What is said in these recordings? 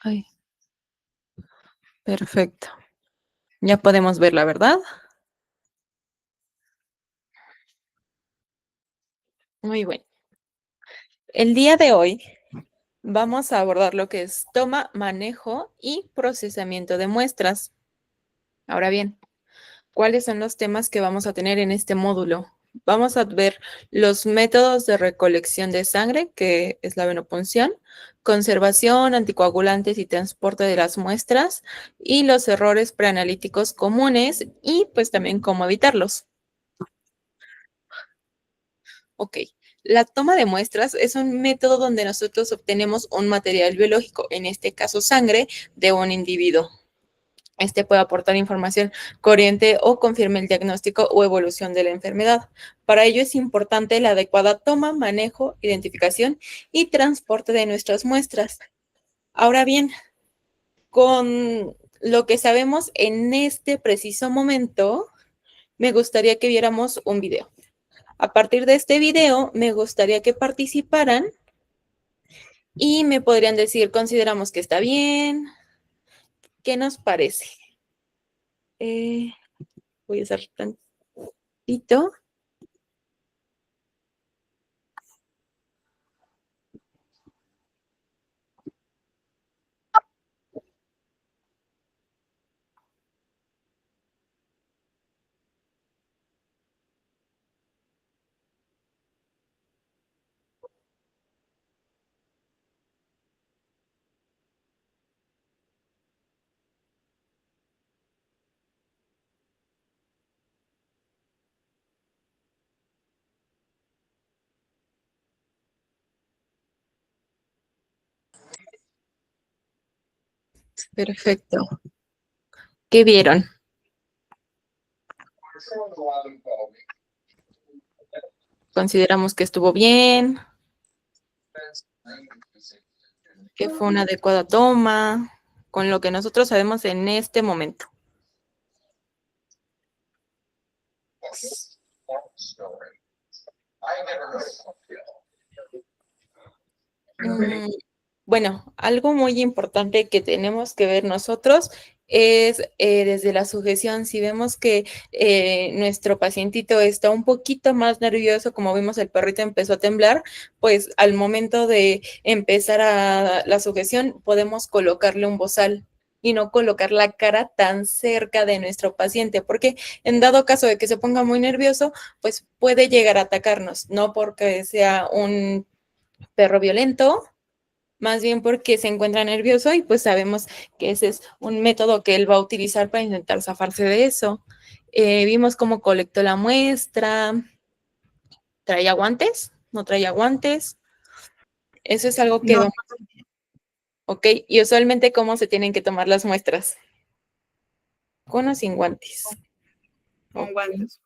Ay, perfecto. Ya podemos verla, ¿verdad? Muy bien. El día de hoy vamos a abordar lo que es toma, manejo y procesamiento de muestras. Ahora bien, ¿cuáles son los temas que vamos a tener en este módulo? Vamos a ver los métodos de recolección de sangre, que es la venopunción, conservación, anticoagulantes y transporte de las muestras, y los errores preanalíticos comunes y pues también cómo evitarlos. Ok, la toma de muestras es un método donde nosotros obtenemos un material biológico, en este caso sangre, de un individuo. Este puede aportar información corriente o confirme el diagnóstico o evolución de la enfermedad. Para ello es importante la adecuada toma, manejo, identificación y transporte de nuestras muestras. Ahora bien, con lo que sabemos en este preciso momento, me gustaría que viéramos un video. A partir de este video, me gustaría que participaran y me podrían decir, consideramos que está bien, ¿qué nos parece? Eh, Voy a hacer tantito. Perfecto. ¿Qué vieron? Consideramos que estuvo bien, que fue una adecuada toma, con lo que nosotros sabemos en este momento. Mm, bueno, algo muy importante que tenemos que ver nosotros es desde la sujeción, si vemos que nuestro pacientito está un poquito más nervioso, como vimos el perrito empezó a temblar, pues al momento de empezar la sujeción podemos colocarle un bozal y no colocar la cara tan cerca de nuestro paciente, porque en dado caso de que se ponga muy nervioso, pues puede llegar a atacarnos, no porque sea un perro violento, más bien porque se encuentra nervioso y pues sabemos que ese es un método que él va a utilizar para intentar zafarse de eso. Vimos cómo colectó la muestra, traía guantes, no traía guantes, eso es algo que No, vamos, ok, y usualmente cómo se tienen que tomar las muestras, con o sin guantes. con Ok, guantes.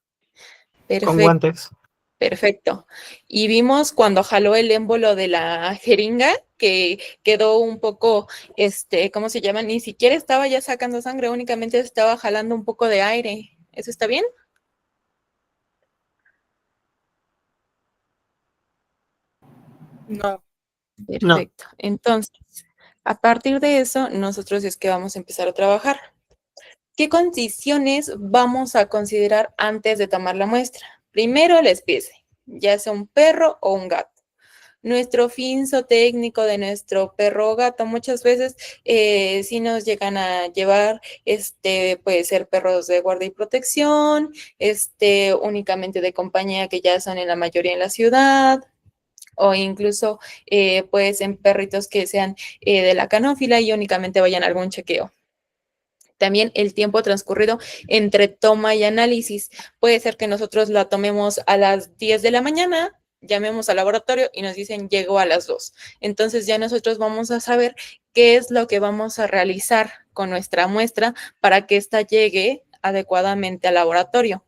Con perfecto. guantes. Perfecto. Y vimos cuando jaló el émbolo de la jeringa que quedó un poco, ¿cómo se llama? Ni siquiera estaba ya sacando sangre, únicamente estaba jalando un poco de aire. ¿Eso está bien? No. No. Perfecto. Entonces, a partir de eso, nosotros es que vamos a empezar a trabajar. ¿Qué condiciones vamos a considerar antes de tomar la muestra? Primero, la especie, ya sea un perro o un gato. Nuestro fin zootécnico de nuestro perro o gato muchas veces sí nos llegan a llevar, puede ser perros de guardia y protección, únicamente de compañía que ya son en la mayoría en la ciudad, o incluso pues en perritos que sean de la canófila y únicamente vayan a algún chequeo. También el tiempo transcurrido entre toma y análisis. Puede ser que nosotros la tomemos a las 10 de la mañana, llamemos al laboratorio y nos dicen llegó a las 2. Entonces ya nosotros vamos a saber qué es lo que vamos a realizar con nuestra muestra para que ésta llegue adecuadamente al laboratorio.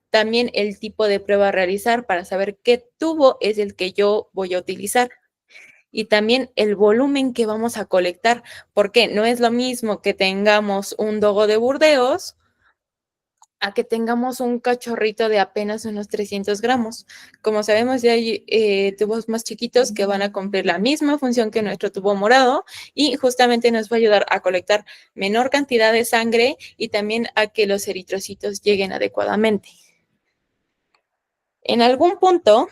También el tipo de prueba a realizar para saber qué tubo es el que yo voy a utilizar y también el volumen que vamos a colectar, porque no es lo mismo que tengamos un dogo de Burdeos a que tengamos un cachorrito de apenas unos 300 gramos. Como sabemos, ya hay tubos más chiquitos que van a cumplir la misma función que nuestro tubo morado y justamente nos va a ayudar a colectar menor cantidad de sangre y también a que los eritrocitos lleguen adecuadamente. En algún punto,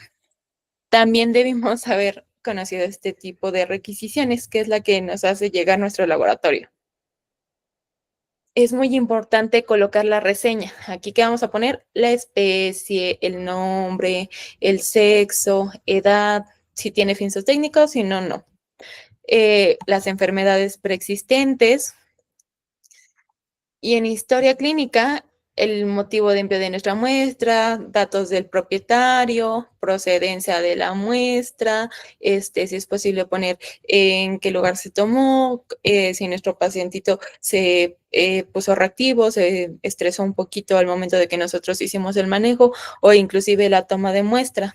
también debimos haber conocido este tipo de requisiciones, que es la que nos hace llegar a nuestro laboratorio. Es muy importante colocar la reseña. Aquí que vamos a poner la especie, el nombre, el sexo, edad, si tiene fines técnicos, si no, no. Las enfermedades preexistentes. Y en historia clínica, el motivo de envío de nuestra muestra, datos del propietario, procedencia de la muestra, si es posible poner en qué lugar se tomó, si nuestro pacientito se puso reactivo, se estresó un poquito al momento de que nosotros hicimos el manejo o inclusive la toma de muestra.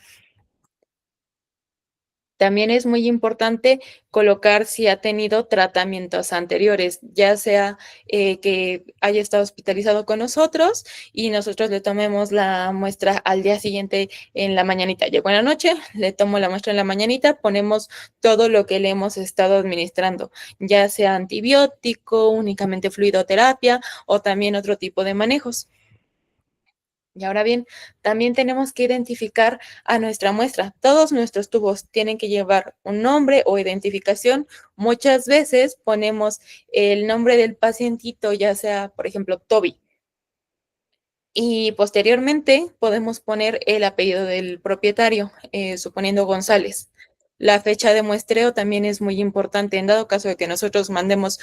También es muy importante colocar si ha tenido tratamientos anteriores, ya sea que haya estado hospitalizado con nosotros y nosotros le tomemos la muestra al día siguiente en la mañanita. Llegó en la noche, le tomo la muestra en la mañanita, ponemos todo lo que le hemos estado administrando, ya sea antibiótico, únicamente fluidoterapia o también otro tipo de manejos. Y ahora bien, también tenemos que identificar a nuestra muestra. Todos nuestros tubos tienen que llevar un nombre o identificación. Muchas veces ponemos el nombre del pacientito, ya sea, por ejemplo, Toby. Y posteriormente podemos poner el apellido del propietario, suponiendo González. La fecha de muestreo también es muy importante. En dado caso de que nosotros mandemos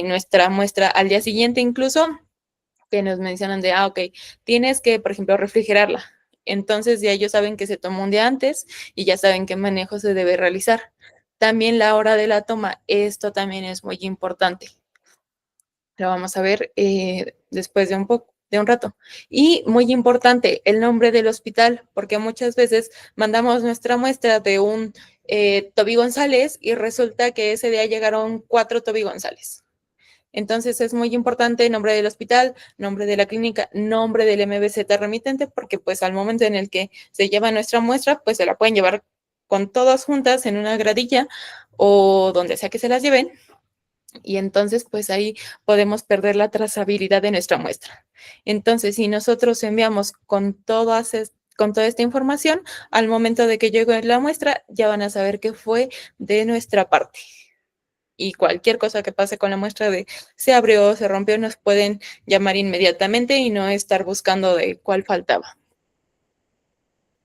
nuestra muestra al día siguiente incluso, que nos mencionan de, ok, tienes que, por ejemplo, refrigerarla. Entonces ya ellos saben que se tomó un día antes y ya saben qué manejo se debe realizar. También la hora de la toma, esto también es muy importante. Lo vamos a ver después de un rato. Y muy importante, el nombre del hospital, porque muchas veces mandamos nuestra muestra de un Toby González y resulta que ese día llegaron 4 Toby González. Entonces es muy importante nombre del hospital, nombre de la clínica, nombre del MBZ remitente, porque pues al momento en el que se lleva nuestra muestra, pues se la pueden llevar con todas juntas en una gradilla o donde sea que se las lleven. Y entonces pues ahí podemos perder la trazabilidad de nuestra muestra. Entonces si nosotros enviamos con toda esta información, al momento de que llegue la muestra, ya van a saber que fue de nuestra parte. Y cualquier cosa que pase con la muestra de se abrió, se rompió, nos pueden llamar inmediatamente y no estar buscando de cuál faltaba.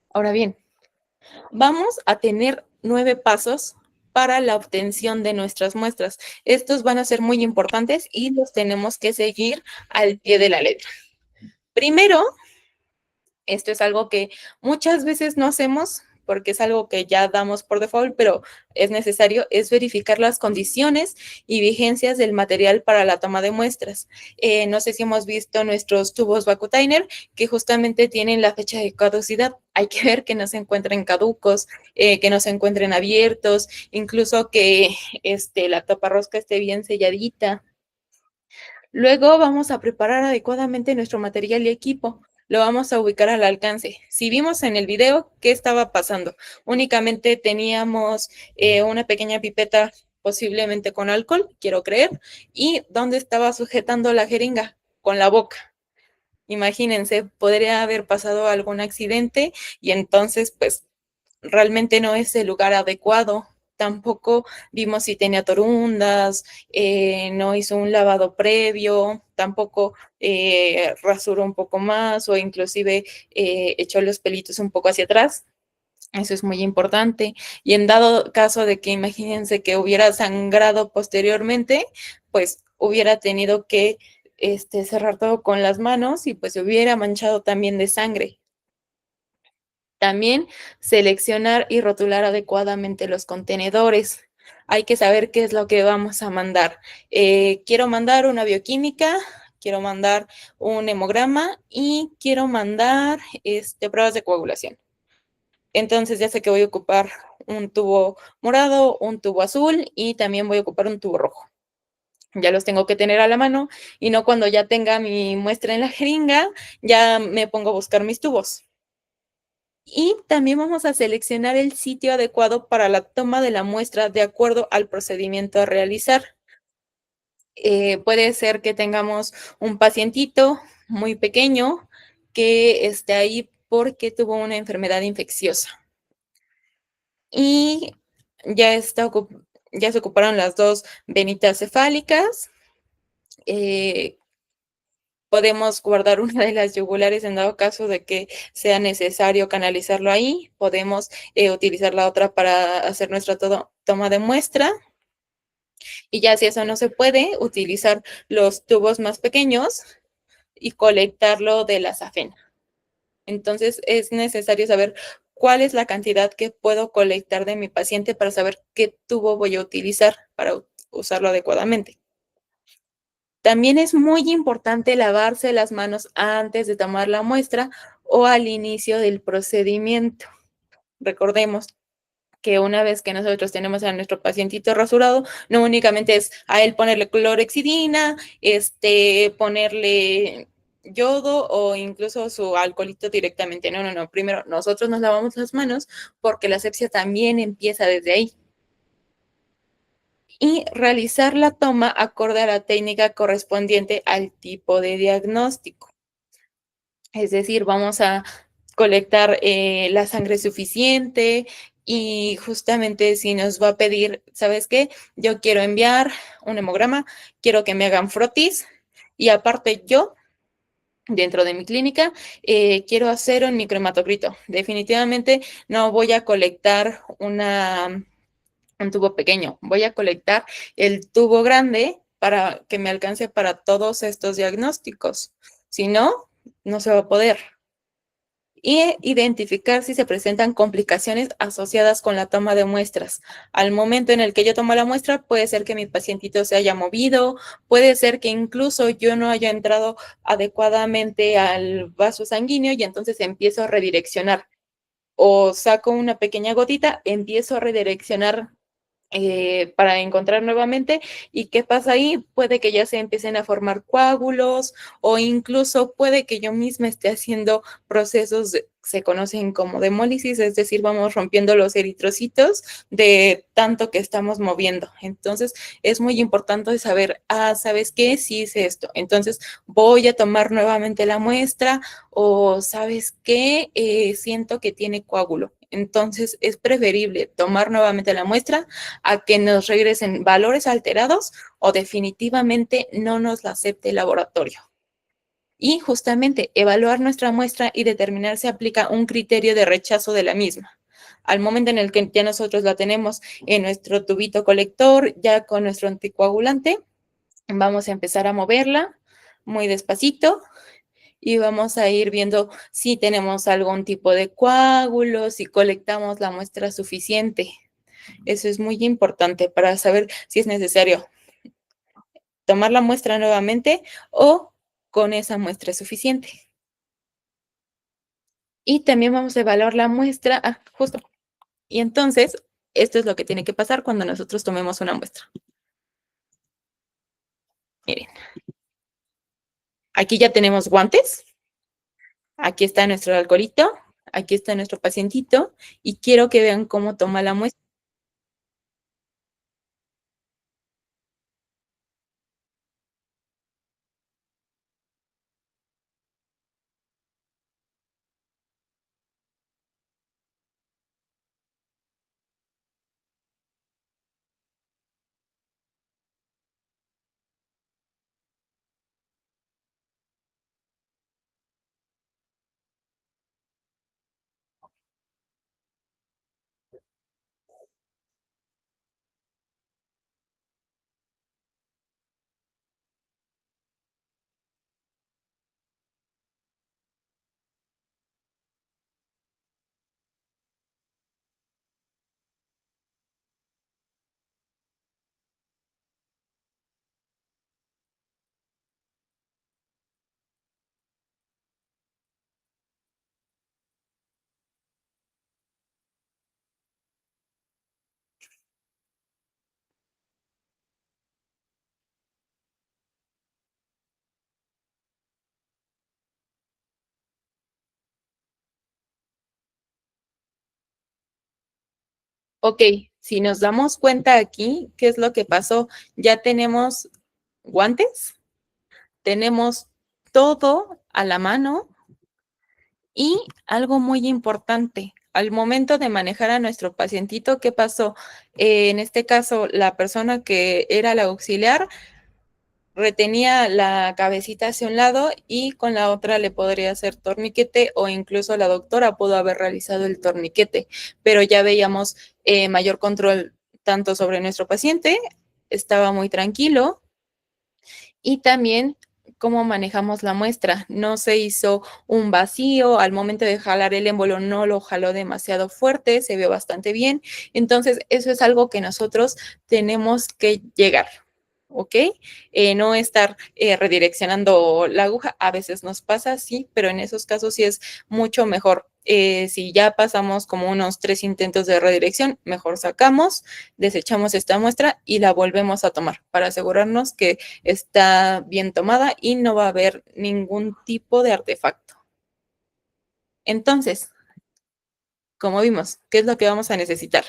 Ahora bien, vamos a tener 9 pasos para la obtención de nuestras muestras. Estos van a ser muy importantes y los tenemos que seguir al pie de la letra. Primero, esto es algo que muchas veces no hacemos porque es algo que ya damos por default, pero es necesario, es verificar las condiciones y vigencias del material para la toma de muestras. No sé si hemos visto nuestros tubos Vacutainer que justamente tienen la fecha de caducidad. Hay que ver que no se encuentren caducos, que no se encuentren abiertos, incluso que la taparrosca esté bien selladita. Luego vamos a preparar adecuadamente nuestro material y equipo. Lo vamos a ubicar al alcance. Si vimos en el video qué estaba pasando, únicamente teníamos una pequeña pipeta, posiblemente con alcohol, quiero creer, y ¿dónde estaba sujetando la jeringa? Con la boca. Imagínense, podría haber pasado algún accidente y entonces, pues, realmente no es el lugar adecuado. Tampoco vimos si tenía torundas, no hizo un lavado previo, tampoco rasuró un poco más o inclusive echó los pelitos un poco hacia atrás. Eso es muy importante. Y en dado caso de que imagínense que hubiera sangrado posteriormente, pues hubiera tenido que cerrar todo con las manos y pues se hubiera manchado también de sangre. También seleccionar y rotular adecuadamente los contenedores. Hay que saber qué es lo que vamos a mandar. Quiero mandar una bioquímica, quiero mandar un hemograma y quiero mandar pruebas de coagulación. Entonces ya sé que voy a ocupar un tubo morado, un tubo azul y también voy a ocupar un tubo rojo. Ya los tengo que tener a la mano y no cuando ya tenga mi muestra en la jeringa, ya me pongo a buscar mis tubos. Y también vamos a seleccionar el sitio adecuado para la toma de la muestra de acuerdo al procedimiento a realizar. Puede ser que tengamos un pacientito muy pequeño que esté ahí porque tuvo una enfermedad infecciosa y ya, ya se ocuparon las dos venitas cefálicas. eh, Podemos guardar una de las yugulares en dado caso de que sea necesario canalizarlo ahí. Podemos utilizar la otra para hacer nuestra toma de muestra. Y ya si eso no se puede, utilizar los tubos más pequeños y colectarlo de la safena. Entonces es necesario saber cuál es la cantidad que puedo colectar de mi paciente para saber qué tubo voy a utilizar para usarlo adecuadamente. También es muy importante lavarse las manos antes de tomar la muestra o al inicio del procedimiento. Recordemos que una vez que nosotros tenemos a nuestro pacientito rasurado, no únicamente es a él ponerle clorexidina, ponerle yodo o incluso su alcoholito directamente. No, no, no. Primero nosotros nos lavamos las manos porque la asepsia también empieza desde ahí. Y realizar la toma acorde a la técnica correspondiente al tipo de diagnóstico. Es decir, vamos a colectar la sangre suficiente y justamente si nos va a pedir, ¿sabes qué? Yo quiero enviar un hemograma, quiero que me hagan frotis y aparte yo, dentro de mi clínica, quiero hacer un microhematocrito. Definitivamente no voy a colectar un tubo pequeño, voy a colectar el tubo grande para que me alcance para todos estos diagnósticos. Si no, no se va a poder. Y identificar si se presentan complicaciones asociadas con la toma de muestras. Al momento en el que yo tomo la muestra, puede ser que mi pacientito se haya movido, puede ser que incluso yo no haya entrado adecuadamente al vaso sanguíneo y entonces empiezo a redireccionar. O saco una pequeña gotita, empiezo a redireccionar para encontrar nuevamente. ¿Y qué pasa ahí? Puede que ya se empiecen a formar coágulos o incluso puede que yo misma esté haciendo procesos, se conocen como demólisis, es decir, vamos rompiendo los eritrocitos de tanto que estamos moviendo. Entonces, es muy importante saber, ¿sabes qué? Sí hice esto. Entonces, voy a tomar nuevamente la muestra o, ¿sabes qué? Siento que tiene coágulo. Entonces, es preferible tomar nuevamente la muestra a que nos regresen valores alterados o definitivamente no nos la acepte el laboratorio. Y justamente evaluar nuestra muestra y determinar si aplica un criterio de rechazo de la misma. Al momento en el que ya nosotros la tenemos en nuestro tubito colector, ya con nuestro anticoagulante, vamos a empezar a moverla muy despacito y vamos a ir viendo si tenemos algún tipo de coágulo, si colectamos la muestra suficiente. Eso es muy importante para saber si es necesario tomar la muestra nuevamente o con esa muestra es suficiente. Y también vamos a evaluar la muestra, justo. Y entonces, esto es lo que tiene que pasar cuando nosotros tomemos una muestra. Miren, aquí ya tenemos guantes, aquí está nuestro alcoholito, aquí está nuestro pacientito y quiero que vean cómo toma la muestra. Ok, si nos damos cuenta aquí, ¿qué es lo que pasó? Ya tenemos guantes, tenemos todo a la mano y algo muy importante, al momento de manejar a nuestro pacientito, ¿qué pasó? En este caso, la persona que era la auxiliar retenía la cabecita hacia un lado y con la otra le podría hacer torniquete o incluso la doctora pudo haber realizado el torniquete, pero ya veíamos mayor control tanto sobre nuestro paciente, estaba muy tranquilo y también cómo manejamos la muestra. No se hizo un vacío, al momento de jalar el émbolo no lo jaló demasiado fuerte, se vio bastante bien. Entonces, eso es algo que nosotros tenemos que llegar. ¿Ok? No estar redireccionando la aguja, a veces nos pasa, sí, pero en esos casos sí es mucho mejor. Si ya pasamos como unos 3 intentos de redirección, mejor sacamos, desechamos esta muestra y la volvemos a tomar para asegurarnos que está bien tomada y no va a haber ningún tipo de artefacto. Entonces, como vimos, ¿qué es lo que vamos a necesitar?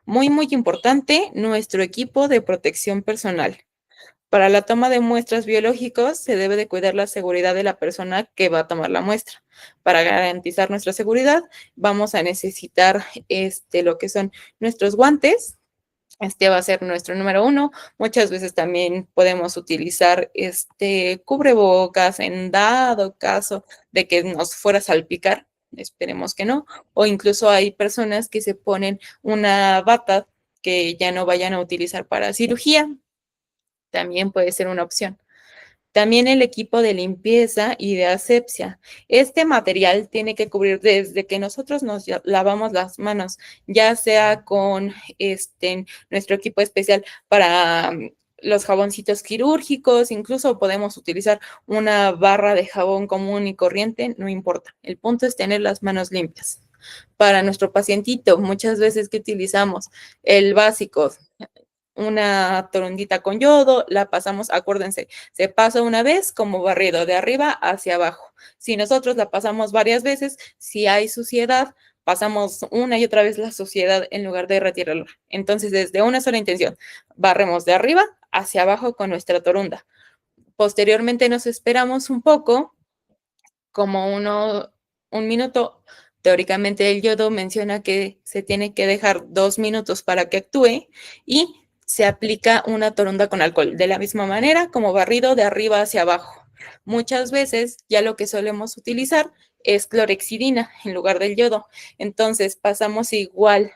Muy, muy importante, nuestro equipo de protección personal. Para la toma de muestras biológicos se debe de cuidar la seguridad de la persona que va a tomar la muestra. Para garantizar nuestra seguridad, vamos a necesitar lo que son nuestros guantes. Este va a ser nuestro número uno. Muchas veces también podemos utilizar cubrebocas en dado caso de que nos fuera a salpicar. Esperemos que no. O incluso hay personas que se ponen una bata que ya no vayan a utilizar para cirugía, también puede ser una opción. También el equipo de limpieza y de asepsia. Este material tiene que cubrir desde que nosotros nos lavamos las manos, ya sea con nuestro equipo especial para los jaboncitos quirúrgicos, incluso podemos utilizar una barra de jabón común y corriente, no importa. El punto es tener las manos limpias. Para nuestro pacientito, muchas veces que utilizamos el básico, una torundita con yodo, la pasamos, acuérdense, se pasa una vez como barrido de arriba hacia abajo. Si nosotros la pasamos varias veces, si hay suciedad, pasamos una y otra vez la suciedad en lugar de retirarla. Entonces, desde una sola intención, barremos de arriba hacia abajo con nuestra torunda. Posteriormente nos esperamos un poco, como un minuto. Teóricamente el yodo menciona que se tiene que dejar 2 minutos para que actúe y se aplica una torunda con alcohol, de la misma manera como barrido de arriba hacia abajo. Muchas veces ya lo que solemos utilizar es clorexidina en lugar del yodo. Entonces pasamos igual,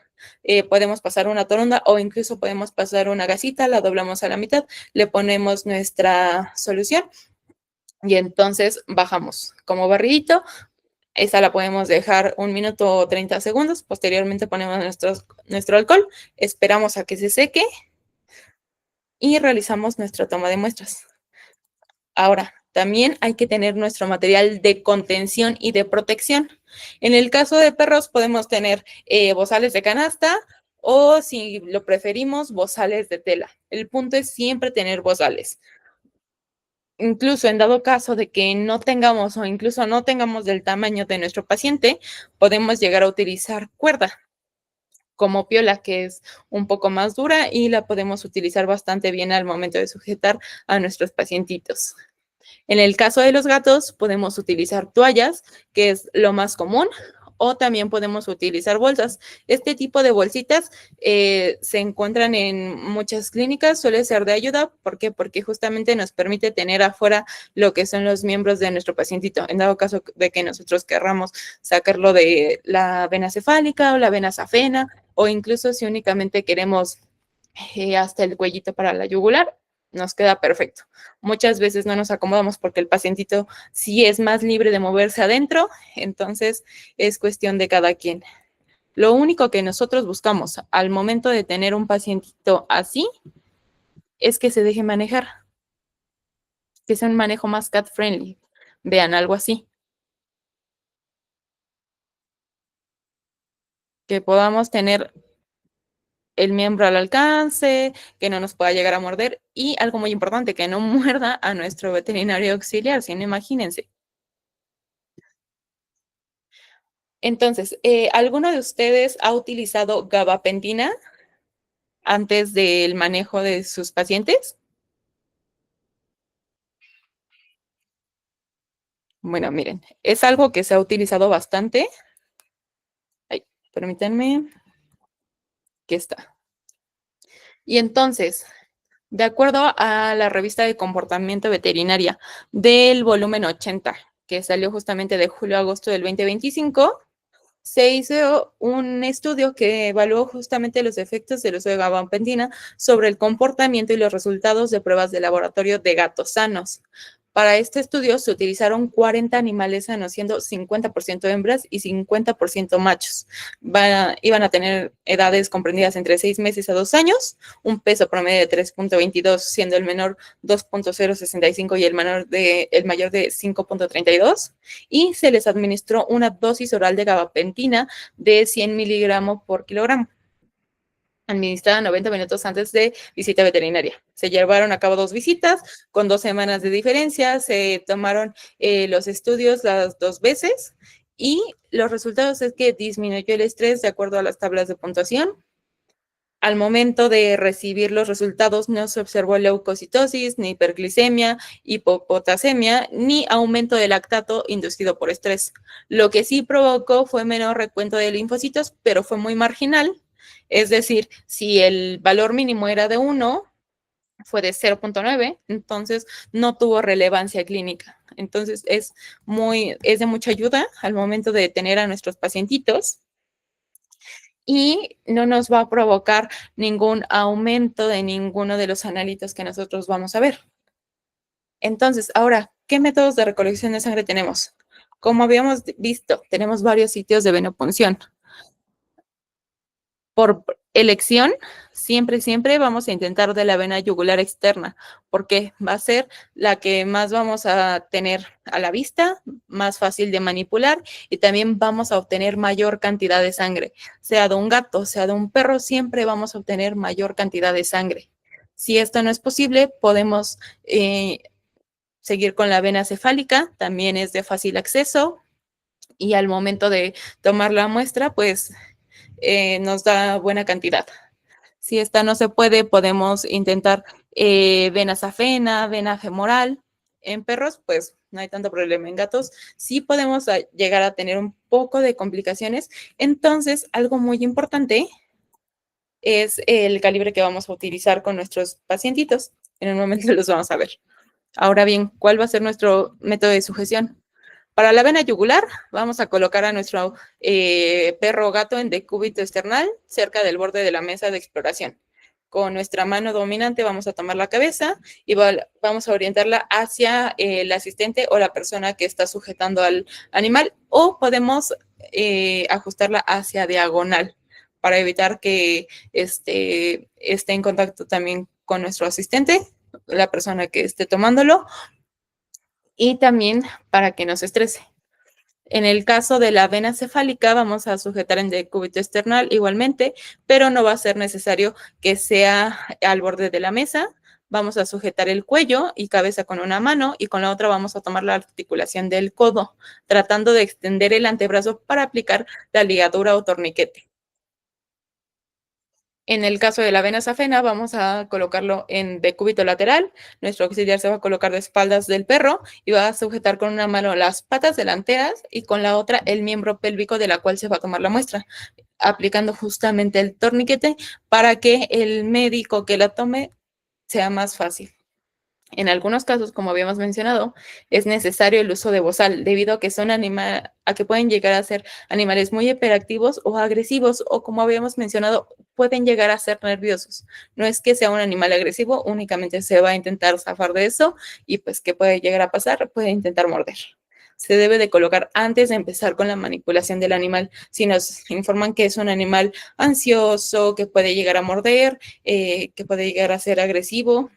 podemos pasar una torunda o incluso podemos pasar una gasita, la doblamos a la mitad, le ponemos nuestra solución y entonces bajamos como barridito. Esa la podemos dejar 1 minuto o 30 segundos. Posteriormente ponemos nuestro alcohol, esperamos a que se seque y realizamos nuestra toma de muestras. Ahora, también hay que tener nuestro material de contención y de protección. En el caso de perros podemos tener bozales de canasta o, si lo preferimos, bozales de tela. El punto es siempre tener bozales. Incluso en dado caso de que no tengamos o incluso no tengamos del tamaño de nuestro paciente, podemos llegar a utilizar cuerda como piola, que es un poco más dura y la podemos utilizar bastante bien al momento de sujetar a nuestros pacientitos. En el caso de los gatos, podemos utilizar toallas, que es lo más común, o también podemos utilizar bolsas. Este tipo de bolsitas se encuentran en muchas clínicas, suele ser de ayuda. ¿Por qué? Porque justamente nos permite tener afuera lo que son los miembros de nuestro pacientito, en dado caso de que nosotros querramos sacarlo de la vena cefálica o la vena safena, o incluso si únicamente queremos hasta el cuellito para la yugular, nos queda perfecto. Muchas veces no nos acomodamos porque el pacientito sí es más libre de moverse adentro, entonces es cuestión de cada quien. Lo único que nosotros buscamos al momento de tener un pacientito así es que se deje manejar, que sea un manejo más cat friendly. Vean, algo así. Que podamos tener el miembro al alcance, que no nos pueda llegar a morder y algo muy importante, que no muerda a nuestro veterinario auxiliar, si no, imagínense. Entonces, ¿alguno de ustedes ha utilizado gabapentina antes del manejo de sus pacientes? Bueno, miren, es algo que se ha utilizado bastante. Ay, permítanme, aquí está. Y entonces, de acuerdo a la revista de comportamiento veterinaria del volumen 80, que salió justamente de julio a agosto del 2025, se hizo un estudio que evaluó justamente los efectos del uso de gabapentina sobre el comportamiento y los resultados de pruebas de laboratorio de gatos sanos. Para este estudio se utilizaron 40 animales sanos, siendo 50% hembras y 50% machos. Iban a tener edades comprendidas entre 6 meses a 2 años, un peso promedio de 3.22, siendo el menor 2.065 y el mayor de 5.32, y se les administró una dosis oral de gabapentina de 100 miligramos por kilogramo, administrada 90 minutos antes de visita veterinaria. Se llevaron a cabo 2 visitas con 2 semanas de diferencia, se tomaron los estudios las 2 veces y los resultados es que disminuyó el estrés de acuerdo a las tablas de puntuación. Al momento de recibir los resultados no se observó leucocitosis, ni hiperglicemia, hipopotasemia, ni aumento de lactato inducido por estrés. Lo que sí provocó fue menor recuento de linfocitos, pero fue muy marginal. Es decir, si el valor mínimo era de 1, fue de 0.9, entonces no tuvo relevancia clínica. Entonces es de mucha ayuda al momento de tener a nuestros pacientitos y no nos va a provocar ningún aumento de ninguno de los analitos que nosotros vamos a ver. Entonces, ahora, ¿qué métodos de recolección de sangre tenemos? Como habíamos visto, tenemos varios sitios de venopunción. Por elección, siempre vamos a intentar de la vena yugular externa, porque va a ser la que más vamos a tener a la vista, más fácil de manipular y también vamos a obtener mayor cantidad de sangre. Sea de un gato, sea de un perro, siempre vamos a obtener mayor cantidad de sangre. Si esto no es posible, podemos seguir con la vena cefálica, también es de fácil acceso y al momento de tomar la muestra, pues nos da buena cantidad. Si esta no se puede, podemos intentar vena safena, vena femoral. En perros, pues no hay tanto problema. En gatos sí podemos llegar a tener un poco de complicaciones. Entonces, algo muy importante es el calibre que vamos a utilizar con nuestros pacientitos. En un momento los vamos a ver. Ahora bien, ¿cuál va a ser nuestro método de sujeción? Para la vena yugular, vamos a colocar a nuestro perro o gato en decúbito external, cerca del borde de la mesa de exploración. Con nuestra mano dominante vamos a tomar la cabeza y vamos a orientarla hacia el asistente o la persona que está sujetando al animal, o podemos ajustarla hacia diagonal para evitar que esté en contacto también con nuestro asistente, la persona que esté tomándolo, y también para que no se estrese. En el caso de la vena cefálica, vamos a sujetar en decúbito external igualmente, pero no va a ser necesario que sea al borde de la mesa. Vamos a sujetar el cuello y cabeza con una mano y con la otra vamos a tomar la articulación del codo, tratando de extender el antebrazo para aplicar la ligadura o torniquete. En el caso de la vena safena, vamos a colocarlo en decúbito lateral. Nuestro auxiliar se va a colocar de espaldas del perro y va a sujetar con una mano las patas delanteras y con la otra el miembro pélvico de la cual se va a tomar la muestra, aplicando justamente el torniquete para que el médico que la tome sea más fácil. En algunos casos, como habíamos mencionado, es necesario el uso de bozal, debido a que a que pueden llegar a ser animales muy hiperactivos o agresivos, o como habíamos mencionado, pueden llegar a ser nerviosos. No es que sea un animal agresivo, únicamente se va a intentar zafar de eso y pues, ¿qué puede llegar a pasar? Puede intentar morder. Se debe de colocar antes de empezar con la manipulación del animal. Si nos informan que es un animal ansioso, que puede llegar a morder, que puede llegar a ser agresivo,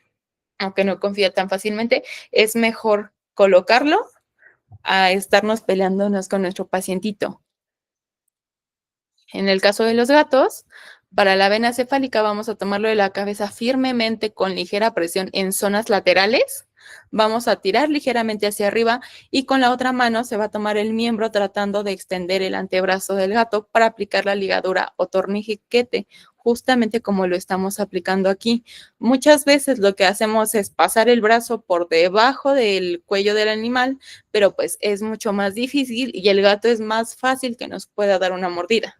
aunque no confía tan fácilmente, es mejor colocarlo a estarnos peleándonos con nuestro pacientito. En el caso de los gatos, para la vena cefálica vamos a tomarlo de la cabeza firmemente con ligera presión en zonas laterales Vamos a tirar ligeramente hacia arriba y con la otra mano se va a tomar el miembro tratando de extender el antebrazo del gato para aplicar la ligadura o torniquete, justamente como lo estamos aplicando aquí. Muchas veces lo que hacemos es pasar el brazo por debajo del cuello del animal, pero pues es mucho más difícil y el gato es más fácil que nos pueda dar una mordida.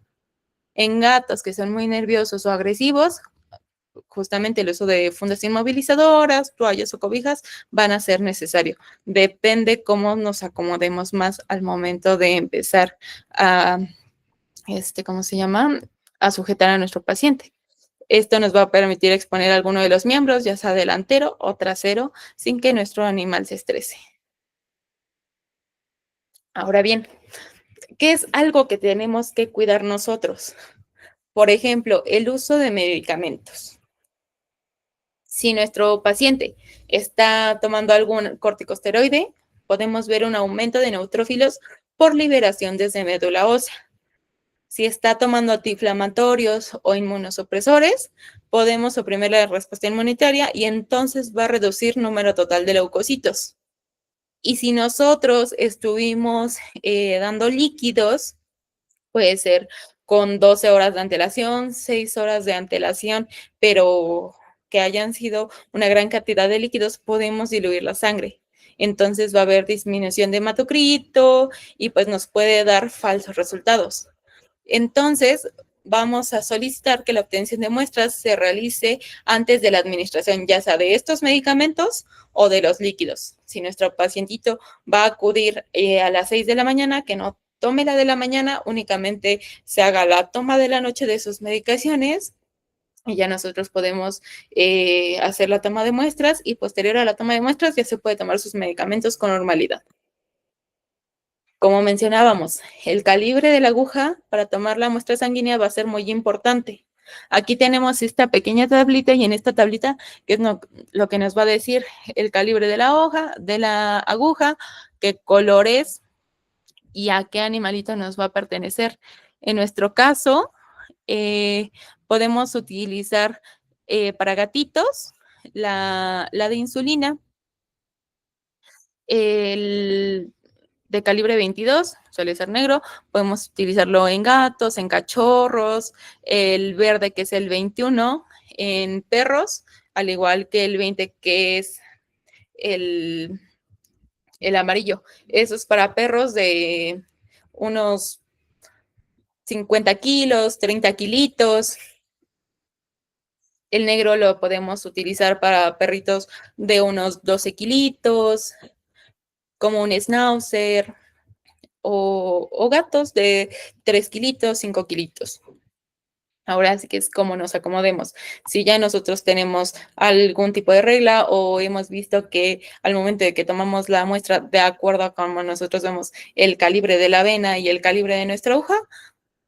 En gatos que son muy nerviosos o agresivos, justamente el uso de fundas inmovilizadoras, toallas o cobijas van a ser necesario. Depende cómo nos acomodemos más al momento de empezar a, ¿cómo se llama? A sujetar a nuestro paciente. Esto nos va a permitir exponer alguno de los miembros, ya sea delantero o trasero, sin que nuestro animal se estrese. Ahora bien, ¿qué es algo que tenemos que cuidar nosotros? Por ejemplo, el uso de medicamentos. Si nuestro paciente está tomando algún corticosteroide, podemos ver un aumento de neutrófilos por liberación desde médula ósea. Si está tomando antiinflamatorios o inmunosupresores, podemos suprimir la respuesta inmunitaria y entonces va a reducir número total de leucocitos. Y si nosotros estuvimos dando líquidos, puede ser con 12 horas de antelación, 6 horas de antelación, pero que hayan sido una gran cantidad de líquidos, podemos diluir la sangre. Entonces va a haber disminución de hematocrito y pues nos puede dar falsos resultados. Entonces, vamos a solicitar que la obtención de muestras se realice antes de la administración, ya sea de estos medicamentos o de los líquidos. Si nuestro pacientito va a acudir a las 6 de la mañana, que no tome la de la mañana, únicamente se haga la toma de la noche de sus medicaciones y ya nosotros podemos hacer la toma de muestras y posterior a la toma de muestras ya se puede tomar sus medicamentos con normalidad. Como mencionábamos, el calibre de la aguja para tomar la muestra sanguínea va a ser muy importante. Aquí tenemos esta pequeña tablita y en esta tablita, que es lo que nos va a decir el calibre de la hoja, de la aguja, qué colores y a qué animalito nos va a pertenecer. En nuestro caso, podemos utilizar para gatitos la de insulina, el de calibre 22, suele ser negro, podemos utilizarlo en gatos, en cachorros, el verde que es el 21 en perros, al igual que el 20 que es el amarillo. Eso es para perros de unos 50 kilos, 30 kilitos. El negro lo podemos utilizar para perritos de unos 12 kilitos, como un schnauzer, o gatos de 3 kilitos, 5 kilitos. Ahora sí que es como nos acomodemos. Si ya nosotros tenemos algún tipo de regla o hemos visto que al momento de que tomamos la muestra, de acuerdo a cómo nosotros vemos el calibre de la vena y el calibre de nuestra aguja,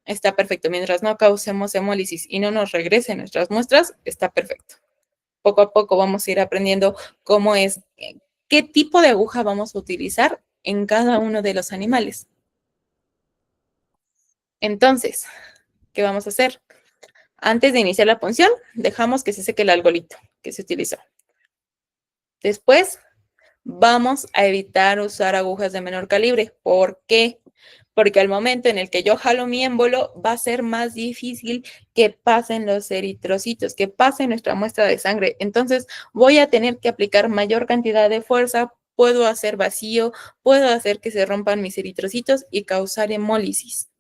está perfecto. Mientras no causemos hemólisis y no nos regresen nuestras muestras, está perfecto. Poco a poco vamos a ir aprendiendo cómo es, qué tipo de aguja vamos a utilizar en cada uno de los animales. Entonces, ¿qué vamos a hacer? Antes de iniciar la punción, dejamos que se seque el algoholito que se utilizó. Después, vamos a evitar usar agujas de menor calibre. ¿Por qué? Porque al momento en el que yo jalo mi émbolo, va a ser más difícil que pasen los eritrocitos, que pase nuestra muestra de sangre. Entonces, voy a tener que aplicar mayor cantidad de fuerza, puedo hacer vacío, puedo hacer que se rompan mis eritrocitos y causar hemólisis.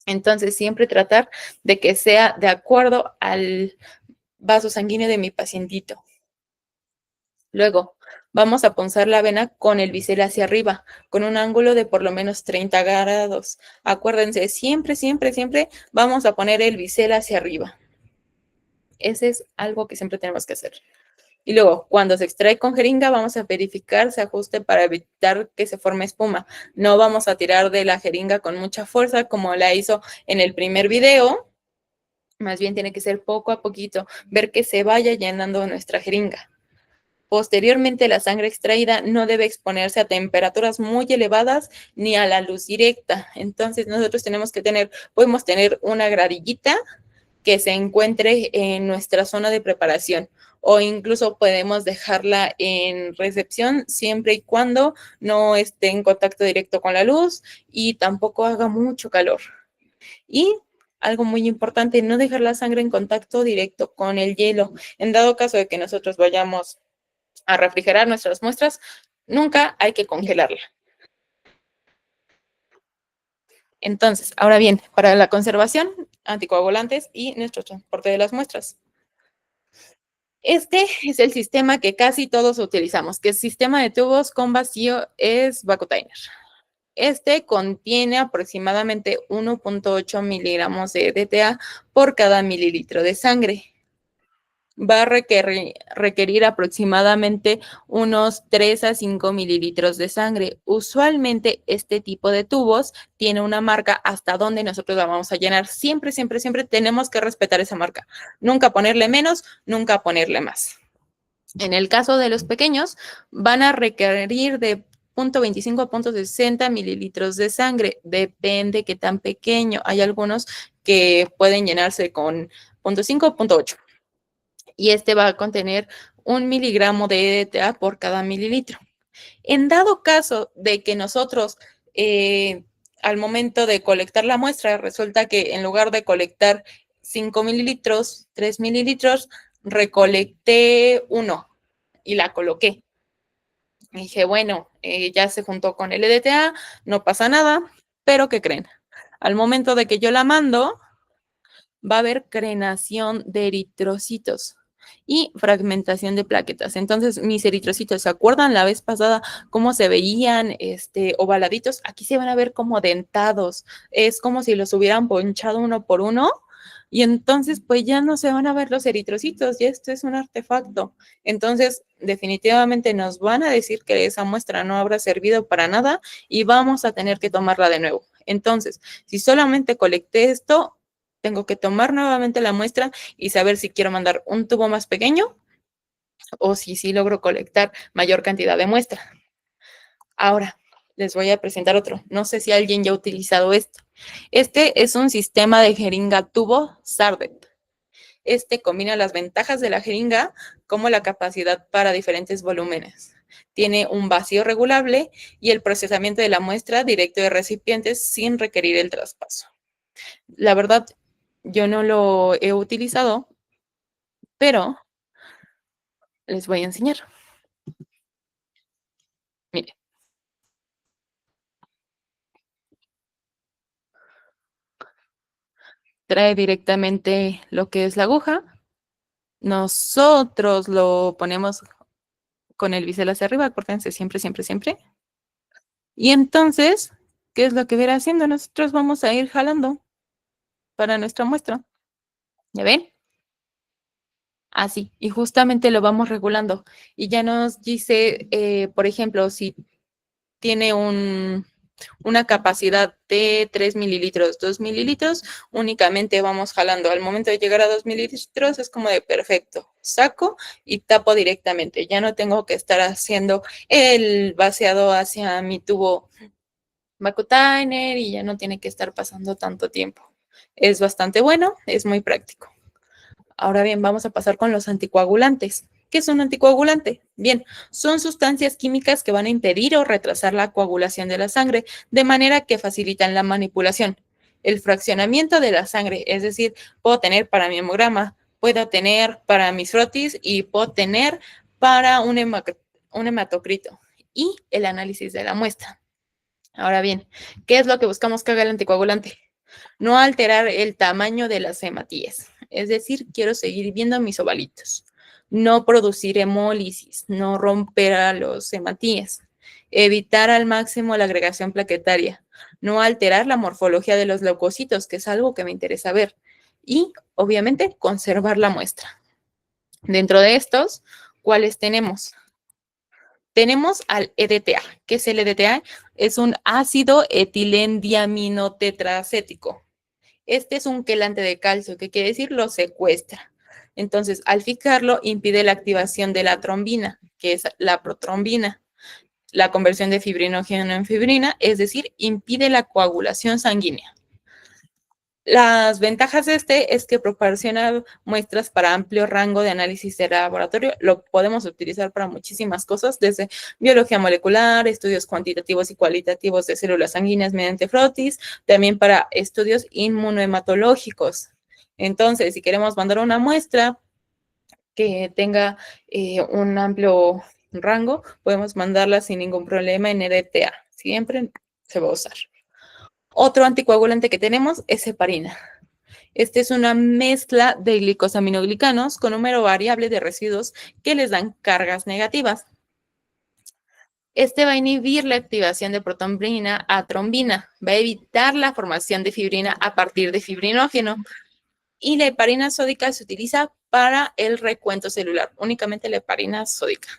Entonces, siempre tratar de que sea de acuerdo al vaso sanguíneo de mi pacientito. Luego, vamos a punzar la vena con el bisel hacia arriba, con un ángulo de por lo menos 30 grados. Acuérdense, siempre, siempre, siempre vamos a poner el bisel hacia arriba. Ese es algo que siempre tenemos que hacer. Y luego, cuando se extrae con jeringa, vamos a verificar se ajuste para evitar que se forme espuma. No vamos a tirar de la jeringa con mucha fuerza como la hizo en el primer video. Más bien tiene que ser poco a poquito, ver que se vaya llenando nuestra jeringa. Posteriormente, la sangre extraída no debe exponerse a temperaturas muy elevadas ni a la luz directa. Entonces, nosotros podemos tener una gradillita que se encuentre en nuestra zona de preparación o incluso podemos dejarla en recepción siempre y cuando no esté en contacto directo con la luz y tampoco haga mucho calor. Y algo muy importante, no dejar la sangre en contacto directo con el hielo. En dado caso de que nosotros vayamos a refrigerar nuestras muestras, nunca hay que congelarla. Entonces, ahora bien, para la conservación, anticoagulantes y nuestro transporte de las muestras. Este es el sistema que casi todos utilizamos, que el sistema de tubos con vacío es Vacutainer. Este contiene aproximadamente 1.8 miligramos de DTA por cada mililitro de sangre. Va a requerir aproximadamente unos 3 a 5 mililitros de sangre. Usualmente este tipo de tubos tiene una marca hasta donde nosotros la vamos a llenar. Siempre, siempre, siempre tenemos que respetar esa marca. Nunca ponerle menos, nunca ponerle más. En el caso de los pequeños, van a requerir de 0.25 a 0.60 mililitros de sangre. Depende qué tan pequeño. Hay algunos que pueden llenarse con 0.5 o 0.8. Y este va a contener 1 miligramo de EDTA por cada mililitro. En dado caso de que nosotros, al momento de colectar la muestra, resulta que en lugar de colectar 5 mililitros, 3 mililitros, recolecté 1 y la coloqué. Y dije, bueno, ya se juntó con el EDTA, no pasa nada, pero ¿qué creen? Al momento de que yo la mando, va a haber crenación de eritrocitos y fragmentación de plaquetas. Entonces, mis eritrocitos, ¿se acuerdan la vez pasada cómo se veían ovaladitos? Aquí se van a ver como dentados. Es como si los hubieran ponchado uno por uno. Y entonces, pues ya no se van a ver los eritrocitos, y esto es un artefacto. Entonces, definitivamente nos van a decir que esa muestra no habrá servido para nada y vamos a tener que tomarla de nuevo. Entonces, si solamente colecté esto, tengo que tomar nuevamente la muestra y saber si quiero mandar un tubo más pequeño o si sí logro colectar mayor cantidad de muestra. Ahora, les voy a presentar otro. No sé si alguien ya ha utilizado esto. Este es un sistema de jeringa tubo Sardet. Este combina las ventajas de la jeringa como la capacidad para diferentes volúmenes. Tiene un vacío regulable y el procesamiento de la muestra directo de recipientes sin requerir el traspaso. La verdad, yo no lo he utilizado, pero les voy a enseñar. Mire. Trae directamente lo que es la aguja. Nosotros lo ponemos con el bisel hacia arriba, acuérdense, siempre, siempre, siempre. Y entonces, ¿qué es lo que viene haciendo? Nosotros vamos a ir jalando para nuestra muestra. ¿Ya ven? Así, y justamente lo vamos regulando. Y ya nos dice, por ejemplo, si tiene una capacidad de 3 mililitros, 2 mililitros, únicamente vamos jalando. Al momento de llegar a 2 mililitros es como de perfecto, saco y tapo directamente. Ya no tengo que estar haciendo el vaciado hacia mi tubo Vacutainer y ya no tiene que estar pasando tanto tiempo. Es bastante bueno, es muy práctico. Ahora bien, vamos a pasar con los anticoagulantes. ¿Qué es un anticoagulante? Bien, son sustancias químicas que van a impedir o retrasar la coagulación de la sangre, de manera que facilitan la manipulación. El fraccionamiento de la sangre, es decir, puedo tener para mi hemograma, puedo tener para mis frotis y puedo tener para un hematocrito y el análisis de la muestra. Ahora bien, ¿qué es lo que buscamos que haga el anticoagulante? No alterar el tamaño de las hematías. Es decir, quiero seguir viendo mis ovalitos. No producir hemólisis, no romper a los hematíes. Evitar al máximo la agregación plaquetaria. No alterar la morfología de los leucocitos, que es algo que me interesa ver. Y, obviamente, conservar la muestra. Dentro de estos, ¿cuáles tenemos? Tenemos al EDTA. ¿Qué es el EDTA? Es un ácido etilendiaminotetracético. Este es un quelante de calcio, que quiere decir lo secuestra. Entonces, al fijarlo, impide la activación de la trombina, que es la protrombina, la conversión de fibrinógeno en fibrina, es decir, impide la coagulación sanguínea. Las ventajas de este es que proporciona muestras para amplio rango de análisis de laboratorio. Lo podemos utilizar para muchísimas cosas, desde biología molecular, estudios cuantitativos y cualitativos de células sanguíneas mediante frotis, también para estudios inmunohematológicos. Entonces, si queremos mandar una muestra que tenga un amplio rango, podemos mandarla sin ningún problema en EDTA. Siempre se va a usar. Otro anticoagulante que tenemos es heparina. Este es una mezcla de glicosaminoglicanos con número variable de residuos que les dan cargas negativas. Este va a inhibir la activación de protonbrina a trombina, va a evitar la formación de fibrina a partir de fibrinógeno. Y la heparina sódica se utiliza para el recuento celular, únicamente la heparina sódica.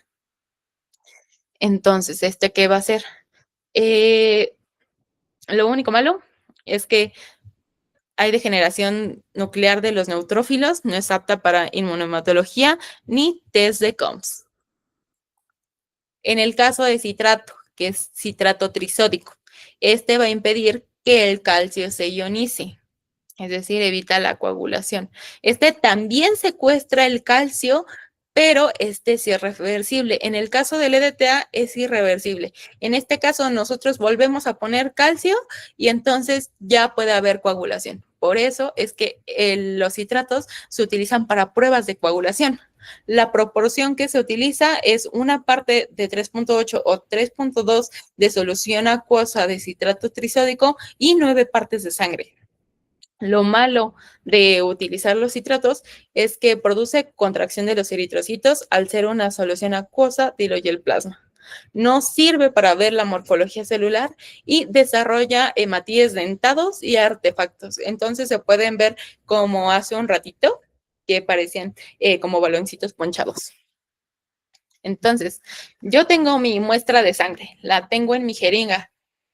Entonces, ¿qué va a hacer? Lo único malo es que hay degeneración nuclear de los neutrófilos, no es apta para inmunohematología ni test de COMS. En el caso de citrato, que es citrato trisódico, este va a impedir que el calcio se ionice, es decir, evita la coagulación. Este también secuestra el calcio, pero este sí es reversible. En el caso del EDTA es irreversible. En este caso nosotros volvemos a poner calcio y entonces ya puede haber coagulación. Por eso es que los citratos se utilizan para pruebas de coagulación. La proporción que se utiliza es una parte de 3.8 o 3.2 de solución acuosa de citrato trisódico y 9 partes de sangre. Lo malo de utilizar los citratos es que produce contracción de los eritrocitos al ser una solución acuosa, diluye el plasma. No sirve para ver la morfología celular y desarrolla hematíes dentados y artefactos. Entonces se pueden ver como hace un ratito, que parecían como baloncitos ponchados. Entonces, yo tengo mi muestra de sangre, la tengo en mi jeringa.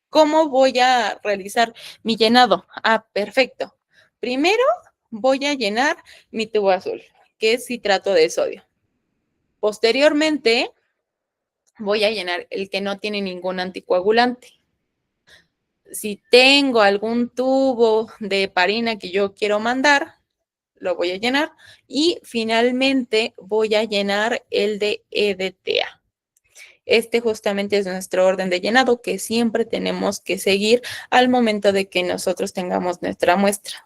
¿Cómo voy a realizar mi llenado? Ah, perfecto. Primero voy a llenar mi tubo azul, que es citrato de sodio. Posteriormente, voy a llenar el que no tiene ningún anticoagulante. Si tengo algún tubo de heparina que yo quiero mandar, lo voy a llenar. Y finalmente voy a llenar el de EDTA. Este justamente es nuestro orden de llenado que siempre tenemos que seguir al momento de que nosotros tengamos nuestra muestra.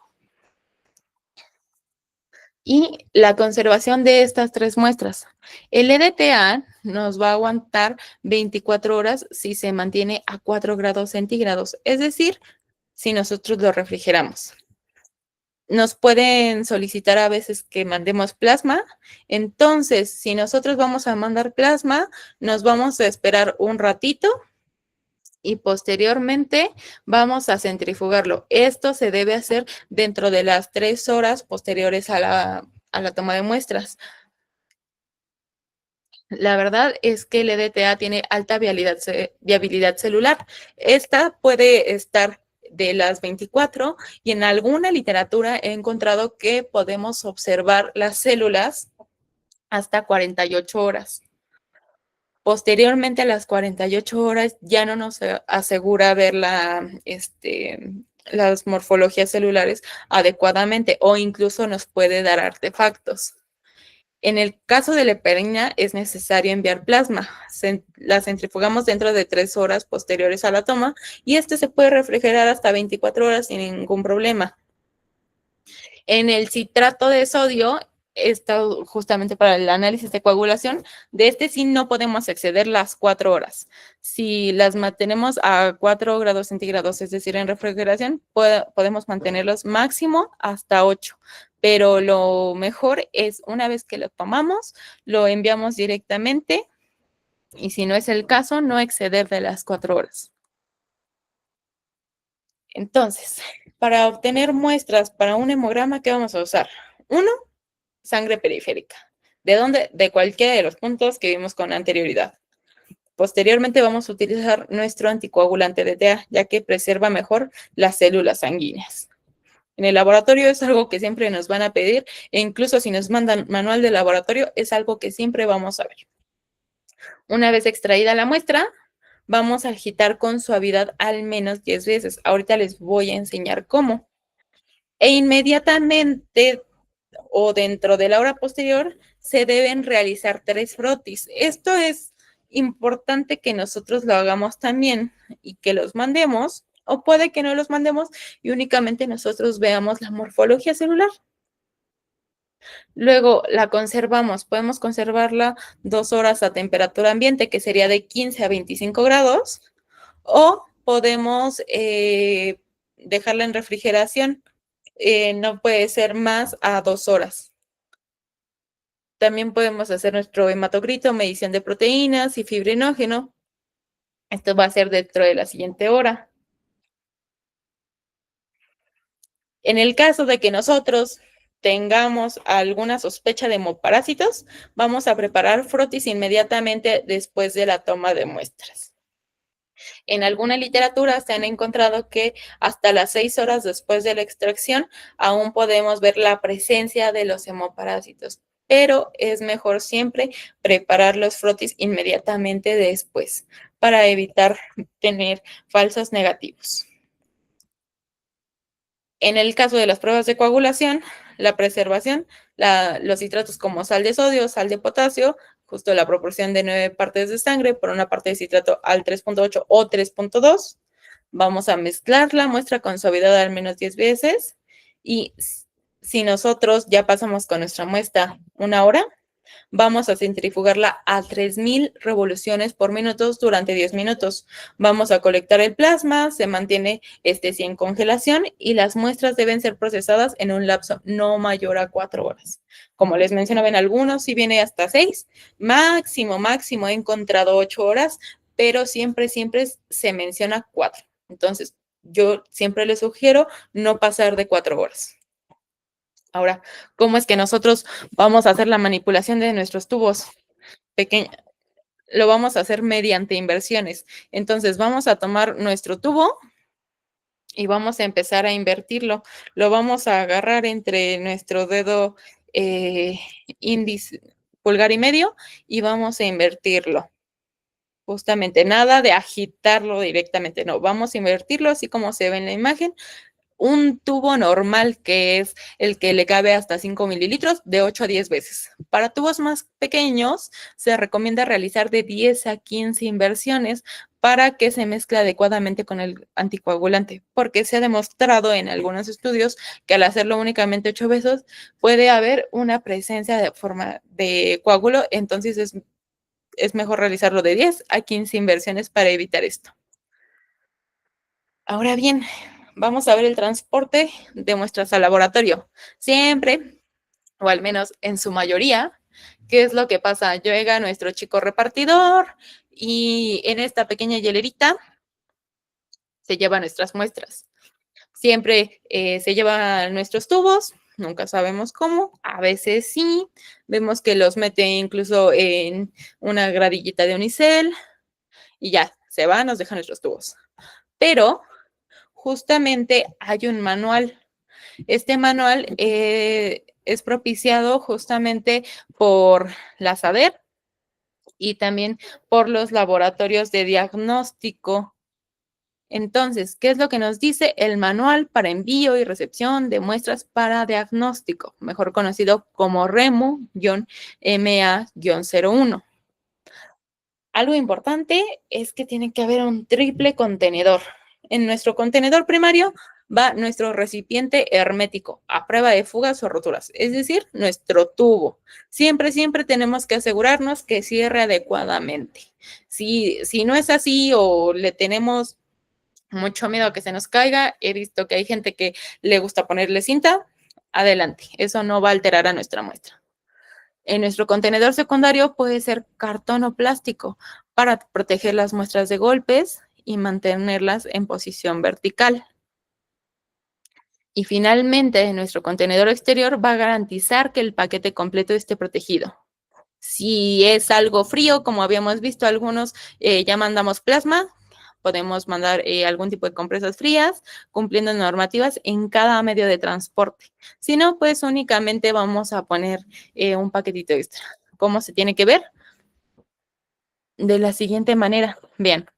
Y la conservación de estas 3 muestras. El EDTA nos va a aguantar 24 horas si se mantiene a 4 grados centígrados, es decir, si nosotros lo refrigeramos. Nos pueden solicitar a veces que mandemos plasma. Entonces, si nosotros vamos a mandar plasma, nos vamos a esperar un ratito y posteriormente vamos a centrifugarlo. Esto se debe hacer dentro de las 3 horas posteriores a la toma de muestras. La verdad es que el EDTA tiene alta viabilidad celular. Esta puede estar de las 24 y en alguna literatura he encontrado que podemos observar las células hasta 48 horas. Posteriormente a las 48 horas ya no nos asegura ver las morfologías celulares adecuadamente o incluso nos puede dar artefactos. En el caso de la heparina es necesario enviar plasma. La centrifugamos dentro de 3 horas posteriores a la toma y se puede refrigerar hasta 24 horas sin ningún problema. En el citrato de sodio, esto justamente para el análisis de coagulación, de sí no podemos exceder las 4 horas. Si las mantenemos a 4 grados centígrados, es decir, en refrigeración, podemos mantenerlos máximo hasta 8. Pero lo mejor es una vez que lo tomamos, lo enviamos directamente y si no es el caso, no exceder de las 4 horas. Entonces, para obtener muestras para un hemograma, ¿qué vamos a usar? 1, sangre periférica. ¿De dónde? De cualquiera de los puntos que vimos con anterioridad. Posteriormente vamos a utilizar nuestro anticoagulante DTA, ya que preserva mejor las células sanguíneas. En el laboratorio es algo que siempre nos van a pedir e incluso si nos mandan manual de laboratorio es algo que siempre vamos a ver. Una vez extraída la muestra, vamos a agitar con suavidad al menos 10 veces. Ahorita les voy a enseñar cómo. E inmediatamente o dentro de la hora posterior se deben realizar 3 frotis. Esto es importante que nosotros lo hagamos también y que los mandemos, o puede que no los mandemos y únicamente nosotros veamos la morfología celular. Luego la conservamos, podemos conservarla 2 horas a temperatura ambiente, que sería de 15 a 25 grados, o podemos dejarla en refrigeración, no puede ser más a 2 horas. También podemos hacer nuestro hematocrito, medición de proteínas y fibrinógeno. Esto va a ser dentro de la siguiente hora. En el caso de que nosotros tengamos alguna sospecha de hemoparásitos, vamos a preparar frotis inmediatamente después de la toma de muestras. En alguna literatura se han encontrado que hasta las 6 horas después de la extracción aún podemos ver la presencia de los hemoparásitos, pero es mejor siempre preparar los frotis inmediatamente después para evitar tener falsos negativos. En el caso de las pruebas de coagulación, la preservación, los citratos como sal de sodio, sal de potasio, justo la proporción de 9 partes de sangre por una parte de citrato al 3.8 o 3.2. Vamos a mezclar la muestra con suavidad al menos 10 veces y si nosotros ya pasamos con nuestra muestra 1 hora, vamos a centrifugarla a 3000 revoluciones por minuto durante 10 minutos. Vamos a colectar el plasma, se mantiene en congelación y las muestras deben ser procesadas en un lapso no mayor a 4 horas. Como les mencionaba en algunos, si viene hasta 6, máximo he encontrado 8 horas, pero siempre se menciona 4. Entonces, yo siempre les sugiero no pasar de 4 horas. Ahora, ¿cómo es que nosotros vamos a hacer la manipulación de nuestros tubos pequeños? Lo vamos a hacer mediante inversiones. Entonces, vamos a tomar nuestro tubo y vamos a empezar a invertirlo. Lo vamos a agarrar entre nuestro dedo índice, pulgar y medio, y vamos a invertirlo. Justamente, nada de agitarlo directamente, no, vamos a invertirlo así como se ve en la imagen. Un tubo normal, que es el que le cabe hasta 5 mililitros, de 8 a 10 veces. Para tubos más pequeños, se recomienda realizar de 10 a 15 inversiones para que se mezcle adecuadamente con el anticoagulante, porque se ha demostrado en algunos estudios que al hacerlo únicamente 8 veces puede haber una presencia de forma de coágulo, entonces es mejor realizarlo de 10 a 15 inversiones para evitar esto. Ahora bien, vamos a ver el transporte de muestras al laboratorio. Siempre, o al menos en su mayoría, ¿qué es lo que pasa? Llega nuestro chico repartidor y en esta pequeña hielerita se lleva nuestras muestras. Siempre se llevan nuestros tubos, nunca sabemos cómo, a veces sí, vemos que los mete incluso en una gradillita de unicel y ya, se van, nos dejan nuestros tubos. Pero justamente hay un manual. Este manual es propiciado justamente por la SADER y también por los laboratorios de diagnóstico. Entonces, ¿qué es lo que nos dice el manual para envío y recepción de muestras para diagnóstico, mejor conocido como REMU-MA-01? Algo importante es que tiene que haber un triple contenedor. En nuestro contenedor primario va nuestro recipiente hermético a prueba de fugas o roturas, es decir, nuestro tubo. Siempre tenemos que asegurarnos que cierre adecuadamente. Si no es así o le tenemos mucho miedo a que se nos caiga, he visto que hay gente que le gusta ponerle cinta, adelante, eso no va a alterar a nuestra muestra. En nuestro contenedor secundario puede ser cartón o plástico para proteger las muestras de golpes y mantenerlas en posición vertical. Y finalmente, nuestro contenedor exterior va a garantizar que el paquete completo esté protegido. Si es algo frío, como habíamos visto, algunos ya mandamos plasma, podemos mandar algún tipo de compresas frías, cumpliendo normativas en cada medio de transporte. Si no, pues únicamente vamos a poner un paquetito extra. ¿Cómo se tiene que ver? De la siguiente manera. Bien,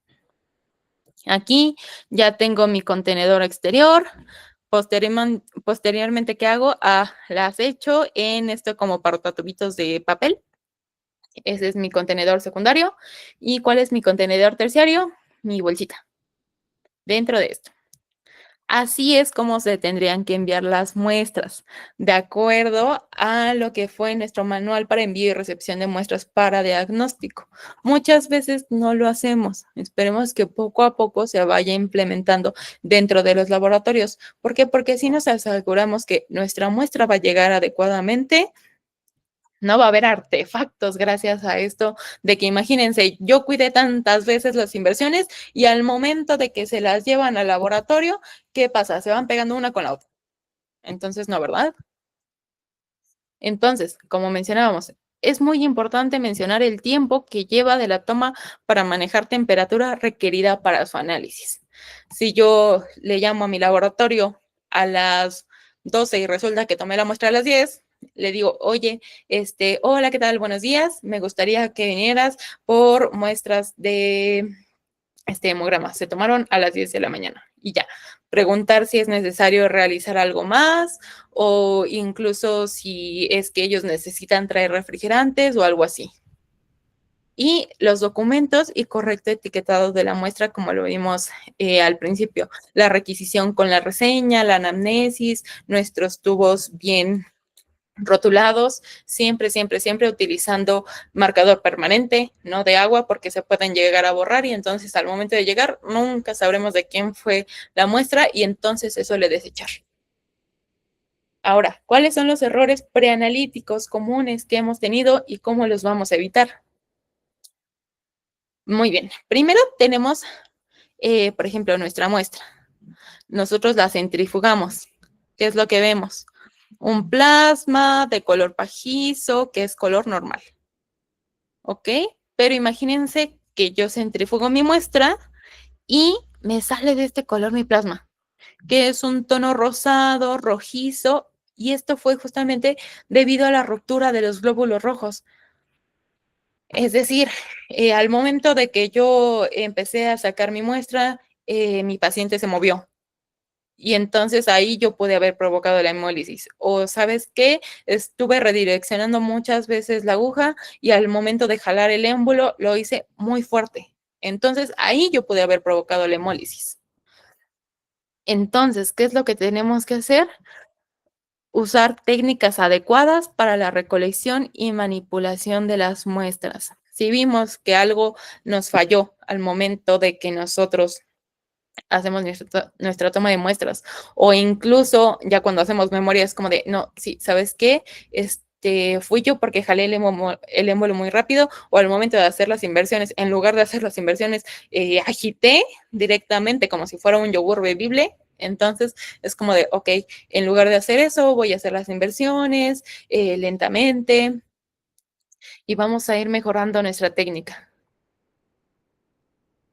aquí ya tengo mi contenedor exterior, Posteriormente, ¿qué hago? Las echo en esto como portatubitos de papel. Ese es mi contenedor secundario. ¿Y cuál es mi contenedor terciario? Mi bolsita. Dentro de esto. Así es como se tendrían que enviar las muestras, de acuerdo a lo que fue nuestro manual para envío y recepción de muestras para diagnóstico. Muchas veces no lo hacemos. Esperemos que poco a poco se vaya implementando dentro de los laboratorios. ¿Por qué? Porque si nos aseguramos que nuestra muestra va a llegar adecuadamente, no va a haber artefactos gracias a esto de que imagínense, yo cuidé tantas veces las inversiones y al momento de que se las llevan al laboratorio, ¿qué pasa? Se van pegando una con la otra. Entonces, no, ¿verdad? Entonces, como mencionábamos, es muy importante mencionar el tiempo que lleva de la toma para manejar temperatura requerida para su análisis. Si yo le llamo a mi laboratorio a las 12 y resulta que tomé la muestra a las 10, le digo, oye, hola, ¿qué tal? Buenos días. Me gustaría que vinieras por muestras de este hemograma. Se tomaron a las 10 de la mañana y ya. Preguntar si es necesario realizar algo más o incluso si es que ellos necesitan traer refrigerantes o algo así. Y los documentos y correcto etiquetado de la muestra, como lo vimos al principio. La requisición con la reseña, la anamnesis, nuestros tubos bien rotulados, siempre, siempre, siempre utilizando marcador permanente, no de agua, porque se pueden llegar a borrar y entonces al momento de llegar nunca sabremos de quién fue la muestra y entonces se suele desechar. Ahora, ¿cuáles son los errores preanalíticos comunes que hemos tenido y cómo los vamos a evitar? Muy bien, primero tenemos, por ejemplo, nuestra muestra. Nosotros la centrifugamos. ¿Qué es lo que vemos? Un plasma de color pajizo, que es color normal. ¿Ok? Pero imagínense que yo centrifugo mi muestra y me sale de este color mi plasma, que es un tono rosado, rojizo, y esto fue justamente debido a la ruptura de los glóbulos rojos. Es decir, al momento de que yo empecé a sacar mi muestra, mi paciente se movió. Y entonces ahí yo pude haber provocado la hemólisis. O, ¿sabes qué? Estuve redireccionando muchas veces la aguja y al momento de jalar el émbolo lo hice muy fuerte. Entonces ahí yo pude haber provocado la hemólisis. Entonces, ¿qué es lo que tenemos que hacer? Usar técnicas adecuadas para la recolección y manipulación de las muestras. Si vimos que algo nos falló al momento de que nosotros hacemos nuestra toma de muestras o incluso ya cuando hacemos memoria es como de, no, sí, ¿sabes qué? Fui yo porque jalé el émbolo muy rápido o al momento de hacer las inversiones, en lugar de hacer las inversiones, agité directamente como si fuera un yogur bebible. Entonces es como de, ok, en lugar de hacer eso, voy a hacer las inversiones lentamente y vamos a ir mejorando nuestra técnica.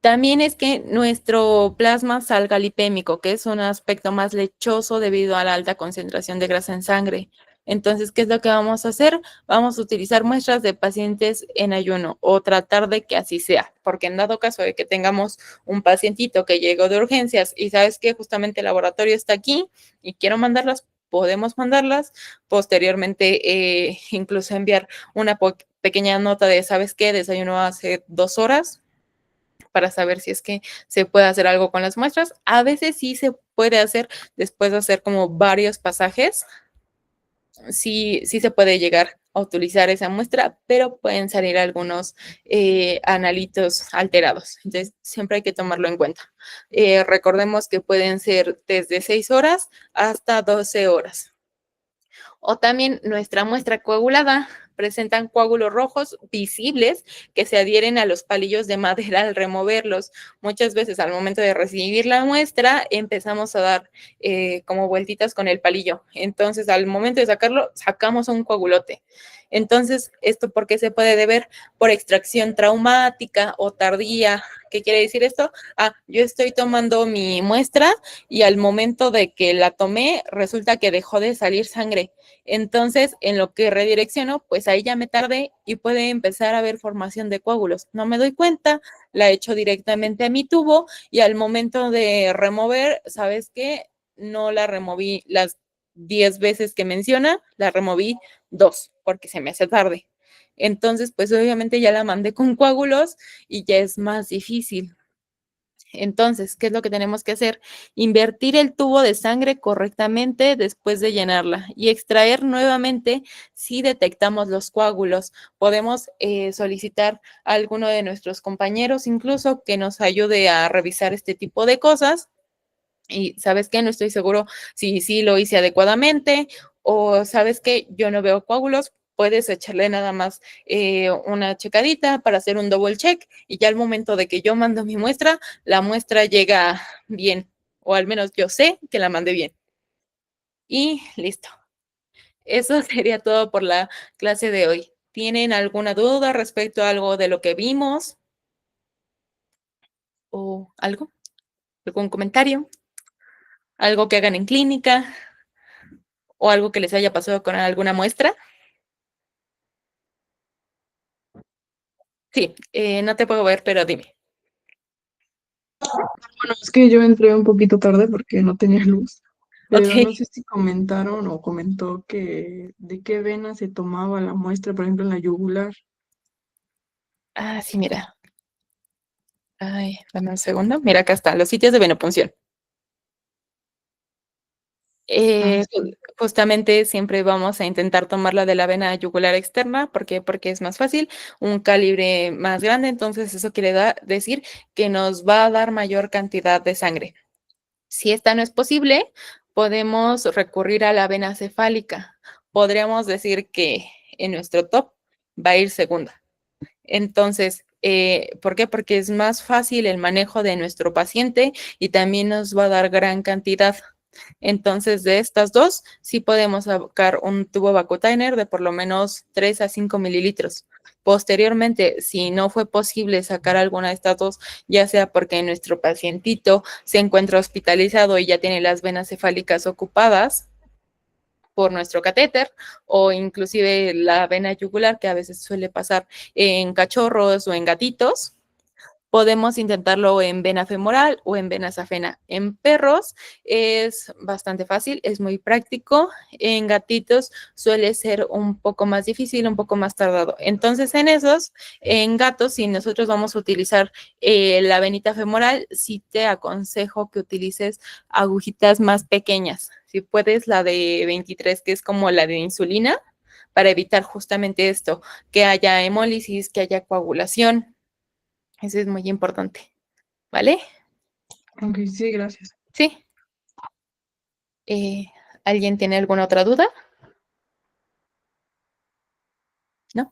También es que nuestro plasma salga lipémico, que es un aspecto más lechoso debido a la alta concentración de grasa en sangre. Entonces, ¿qué es lo que vamos a hacer? Vamos a utilizar muestras de pacientes en ayuno o tratar de que así sea, porque en dado caso de que tengamos un pacientito que llegó de urgencias y sabes que justamente el laboratorio está aquí y quiero mandarlas, podemos mandarlas. Posteriormente, incluso enviar una pequeña nota de, ¿sabes qué? Desayuno hace 2 horas para saber si es que se puede hacer algo con las muestras. A veces sí se puede hacer después de hacer como varios pasajes. Sí, sí se puede llegar a utilizar esa muestra, pero pueden salir algunos analitos alterados. Entonces, siempre hay que tomarlo en cuenta. Recordemos que pueden ser desde 6 horas hasta 12 horas. O también nuestra muestra coagulada presentan coágulos rojos visibles que se adhieren a los palillos de madera al removerlos. Muchas veces al momento de recibir la muestra empezamos a dar como vueltitas con el palillo. Entonces al momento de sacarlo sacamos un coagulote. Entonces, ¿esto por qué se puede deber? Por extracción traumática o tardía. ¿Qué quiere decir esto? Yo estoy tomando mi muestra y al momento de que la tomé resulta que dejó de salir sangre. Entonces, en lo que redirecciono, pues ahí ya me tardé y puede empezar a haber formación de coágulos. No me doy cuenta, la echo directamente a mi tubo y al momento de remover, ¿sabes qué? no la removí las 10 veces que menciona, la removí 2 porque se me hace tarde. Entonces, pues obviamente ya la mandé con coágulos y ya es más difícil. Entonces, ¿qué es lo que tenemos que hacer? Invertir el tubo de sangre correctamente después de llenarla y extraer nuevamente si detectamos los coágulos. Podemos solicitar a alguno de nuestros compañeros incluso que nos ayude a revisar este tipo de cosas. Y sabes qué, no estoy seguro si sí lo hice adecuadamente o sabes que yo no veo coágulos, puedes echarle nada más una checadita para hacer un double check y ya al momento de que yo mando mi muestra, la muestra llega bien o al menos yo sé que la mandé bien. Y listo. Eso sería todo por la clase de hoy. ¿Tienen alguna duda respecto a algo de lo que vimos o algo? ¿Algún comentario? ¿Algo que hagan en clínica? ¿O algo que les haya pasado con alguna muestra? Sí, no te puedo ver, pero dime. Bueno, es que yo entré un poquito tarde porque no tenía luz, Ok. pero no sé si comentaron o comentó que de qué vena se tomaba la muestra, por ejemplo, en la yugular. Ah, sí, mira. Ay, dame un segundo. Mira, acá están los sitios de venopunción. Ah, sí. Justamente siempre vamos a intentar tomarla de la vena yugular externa. ¿Por qué? Porque es más fácil, un calibre más grande. Entonces, eso quiere decir que nos va a dar mayor cantidad de sangre. Si esta no es posible, podemos recurrir a la vena cefálica. Podríamos decir que en nuestro top va a ir segunda. Entonces, ¿por qué? Porque es más fácil el manejo de nuestro paciente y también nos va a dar gran cantidad. Entonces, de estas dos, sí podemos sacar un tubo Vacutainer de por lo menos 3 a 5 mililitros. Posteriormente, si no fue posible sacar alguna de estas dos, ya sea porque nuestro pacientito se encuentra hospitalizado y ya tiene las venas cefálicas ocupadas, por nuestro catéter o inclusive la vena yugular que a veces suele pasar en cachorros o en gatitos. Podemos intentarlo en vena femoral o en vena safena. En perros es bastante fácil, es muy práctico. En gatitos suele ser un poco más difícil, un poco más tardado. Entonces, en esos, en gatos, si nosotros vamos a utilizar la venita femoral, sí te aconsejo que utilices agujitas más pequeñas. Si puedes, la de 23, que es como la de insulina, para evitar justamente esto, que haya hemólisis, que haya coagulación. Eso es muy importante, ¿vale? Ok, sí, gracias. Sí. Eh, ¿Alguien tiene alguna otra duda? ¿No?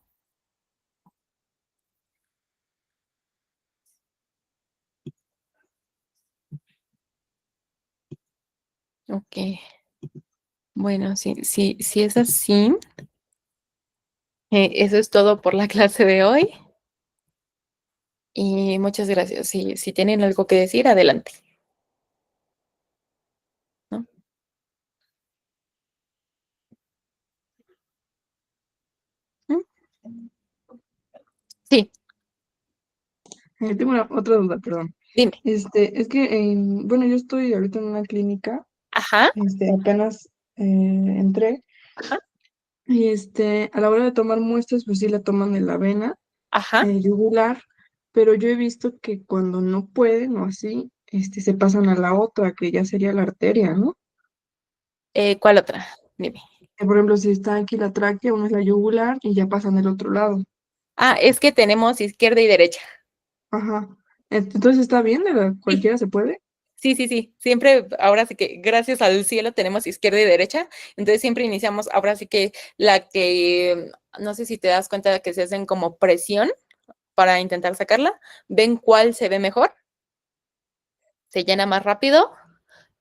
Ok. Bueno, sí es así. Eso es todo por la clase de hoy. Y muchas gracias. Si tienen algo que decir, adelante. ¿No? ¿Mm? Sí, Tengo otra duda, perdón. dime. Es que, bueno, yo estoy ahorita en una clínica, Ajá, apenas entré, ajá, y a la hora de tomar muestras, pues sí la toman de la vena ajá. yugular, pero yo he visto que cuando no pueden o así, se pasan a la otra, que ya sería la arteria, ¿no? ¿Cuál otra? Dime. Por ejemplo, si está aquí la tráquea, una es la yugular y ya pasan del otro lado. Ah, es que tenemos izquierda y derecha. Ajá. Entonces está bien, Sí, cualquiera se puede. sí. Siempre, ahora sí que gracias al cielo tenemos izquierda y derecha. Entonces siempre iniciamos, ahora sí que la que, no sé si te das cuenta de que se hacen como presión para intentar sacarla, ven cuál se ve mejor, se llena más rápido,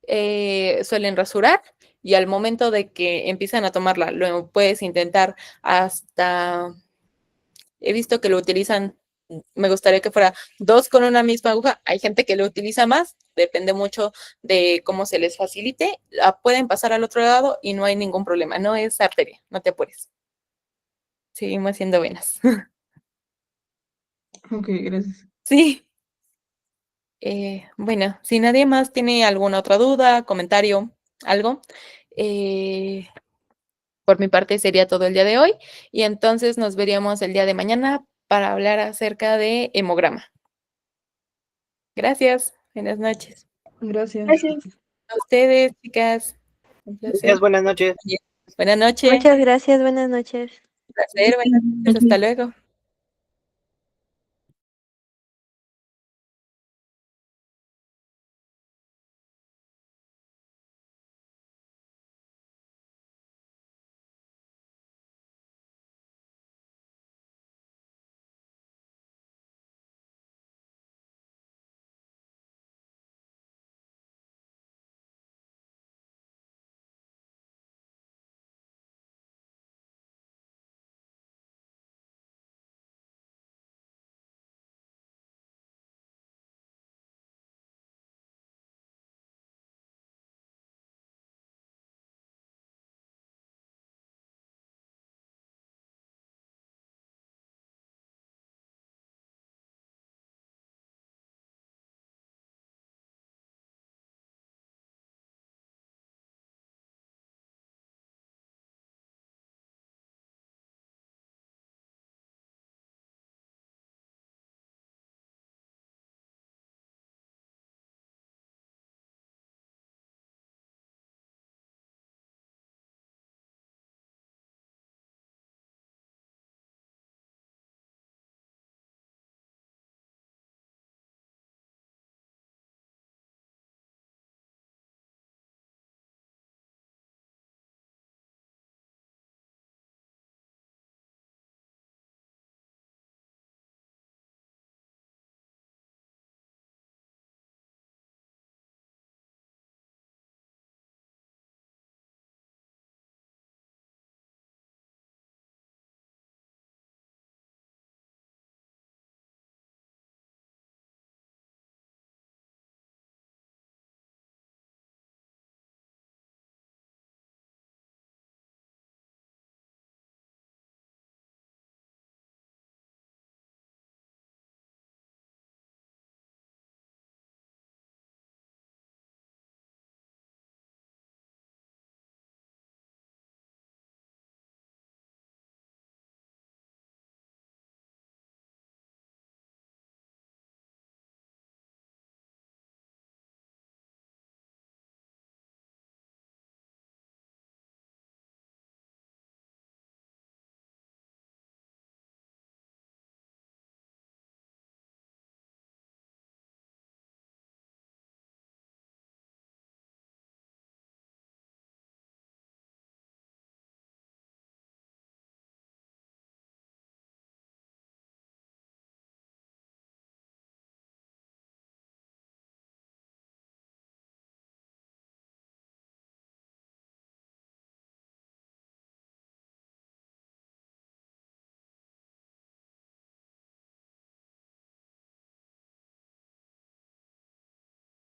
suelen rasurar y al momento de que empiezan a tomarla, lo puedes intentar hasta, he visto que lo utilizan, me gustaría que fuera 2 con una misma aguja, hay gente que lo utiliza más, depende mucho de cómo se les facilite, la pueden pasar al otro lado y no hay ningún problema, no es arteria, no te apures, seguimos haciendo venas. Ok, gracias. Sí. Bueno, si nadie más tiene alguna otra duda, comentario. algo. Por mi parte sería todo el día de hoy y entonces nos veríamos el día de mañana para hablar acerca de hemograma. Gracias. Buenas noches. Gracias. Gracias. A ustedes, chicas. Un placer. Buenas noches. Buenas noches. Muchas gracias, buenas noches. Un placer. Buenas noches. Hasta luego.